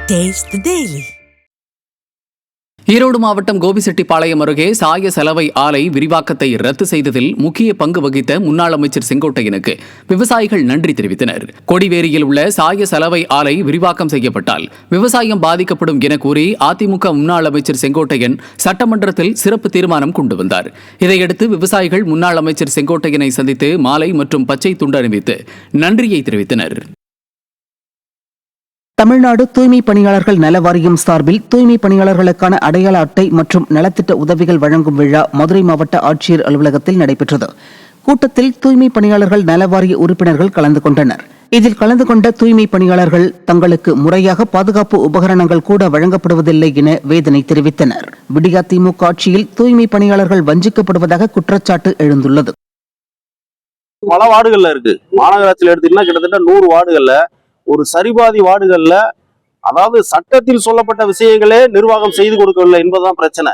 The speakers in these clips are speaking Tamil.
Taste the Daily. ஈரோடு மாவட்டம் கோபிசெட்டிப்பாளையம் அருகே சாய சலவை ஆலை விரிவாக்கத்தை ரத்து செய்ததில் முக்கிய பங்கு வகித்த முன்னாள் அமைச்சர் செங்கோட்டையனுக்கு விவசாயிகள் நன்றி தெரிவித்தனர். கொடிவேரியில் உள்ள சாய சலவை ஆலை விரிவாக்கம் செய்யப்பட்டால் விவசாயம் பாதிக்கப்படும் என கூறி அதிமுக முன்னாள் அமைச்சர் செங்கோட்டையன் சட்டமன்றத்தில் சிறப்பு தீர்மானம் கொண்டு வந்தார். இதையடுத்து விவசாயிகள் முன்னாள் அமைச்சர் செங்கோட்டையனை சந்தித்து மாலை மற்றும் பச்சை துண்டு அணிவித்து நன்றியை தெரிவித்தனர். தமிழ்நாடு தூய்மை பணியாளர்கள் நல வாரியம் சார்பில் தூய்மை பணியாளர்களுக்கான அடையாள அட்டை மற்றும் நலத்திட்ட உதவிகள் வழங்கும் விழா மதுரை மாவட்ட ஆட்சியர் அலுவலகத்தில் நடைபெற்றது. கூட்டத்தில் தூய்மை பணியாளர்கள் நல வாரிய உறுப்பினர்கள் கலந்து கொண்டனர். இதில் கலந்து கொண்ட தூய்மை பணியாளர்கள் தங்களுக்கு முறையாக பாதுகாப்பு உபகரணங்கள் கூட வழங்கப்படுவதில்லை என வேதனை தெரிவித்தனர். விடியா திமுக ஆட்சியில் தூய்மை பணியாளர்கள் வஞ்சிக்கப்படுவதாக குற்றச்சாட்டு எழுந்துள்ளது. பல வார்டுகள்ல இருக்கு. மாநகராட்சியில் எடுத்தீங்கன்னா கிட்டத்தட்ட 100 வார்டுகள்ல ஒரு சரிபாதி வார்டுகள்ல அதாவது சட்டத்தில் சொல்லப்பட்ட விஷயங்களே நிர்வாகம் செய்து கொடுக்கவில்லை என்பதுதான் பிரச்சனை.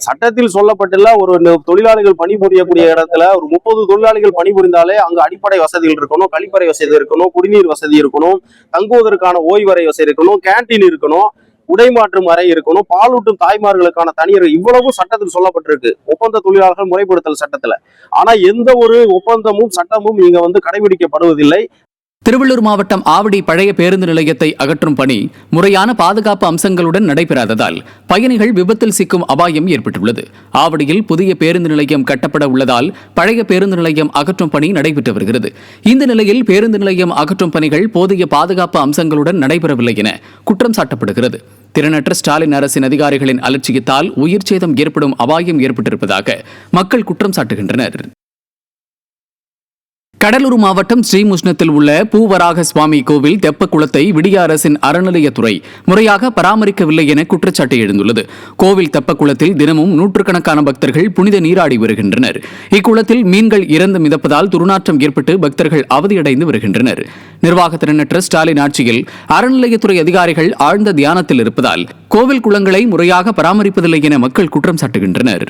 சட்டத்தில் சொல்லப்பட்டுள்ள ஒரு தொழிலாளிகள் பணிபுரியக்கூடிய இடத்துல ஒரு 30 தொழிலாளிகள் பணிபுரிந்தாலே அங்கு அடிப்படை வசதிகள் இருக்கணும், கழிப்பறை வசதி இருக்கணும், குடிநீர் வசதி இருக்கணும், தங்குவதற்கான ஓய்வறை வசதி இருக்கணும், கேன்டீன் இருக்கணும், உடைமாற்றும் அறை இருக்கணும், பாலூட்டும் தாய்மார்களுக்கான தனியார், இவ்வளவும் சட்டத்தில் சொல்லப்பட்டிருக்கு ஒப்பந்த தொழிலாளர்கள் முறைப்படுத்தல் சட்டத்துல. ஆனா எந்த ஒரு ஒப்பந்தமும் சட்டமும் இங்க கடைபிடிக்கப்படுவதில்லை. திருவள்ளூர் மாவட்டம் ஆவடி பழைய பேருந்து நிலையத்தை அகற்றும் பணி முறையான பாதுகாப்பு அம்சங்களுடன் நடைபெறாததால் பயணிகள் விபத்தில் சிக்கும் அபாயம் ஏற்பட்டுள்ளது. ஆவடியில் புதிய பேருந்து நிலையம் கட்டப்பட உள்ளதால் பழைய பேருந்து நிலையம் அகற்றும் பணி நடைபெற்று வருகிறது. இந்த நிலையில் பேருந்து நிலையம் அகற்றும் பணிகள் போதிய பாதுகாப்பு அம்சங்களுடன் நடைபெறவில்லை என குற்றம் சாட்டப்படுகிறது. திறனற்ற ஸ்டாலின் அரசின் அதிகாரிகளின் அலட்சியத்தால் உயிர் சேதம் ஏற்படும் அபாயம் ஏற்பட்டிருப்பதாக மக்கள் குற்றம் சாட்டுகின்றனர். கடலூர் மாவட்டம் ஸ்ரீமுஷ்ணத்தில் உள்ள பூவராக சுவாமி கோவில் தெப்பக்குளத்தை விடிய அரசின் அறநிலையத்துறை முறையாக பராமரிக்கவில்லை என குற்றச்சாட்டு எழுந்துள்ளது. கோவில் தெப்பக்குளத்தில் தினமும் நூற்றுக்கணக்கான பக்தர்கள் புனித நீராடி வருகின்றனர். இக்குளத்தில் மீன்கள் இறந்து மிதப்பதால் துர்நாற்றம் ஏற்பட்டு பக்தர்கள் அவதியடைந்து வருகின்றனர். நிர்வாக திறனற்ற ஸ்டாலின் ஆட்சியில் அறநிலையத்துறை அதிகாரிகள் ஆழ்ந்த தியானத்தில் இருப்பதால் கோவில் குளங்களை முறையாக பராமரிப்பதில்லை என மக்கள் குற்றம் சாட்டுகின்றனர்.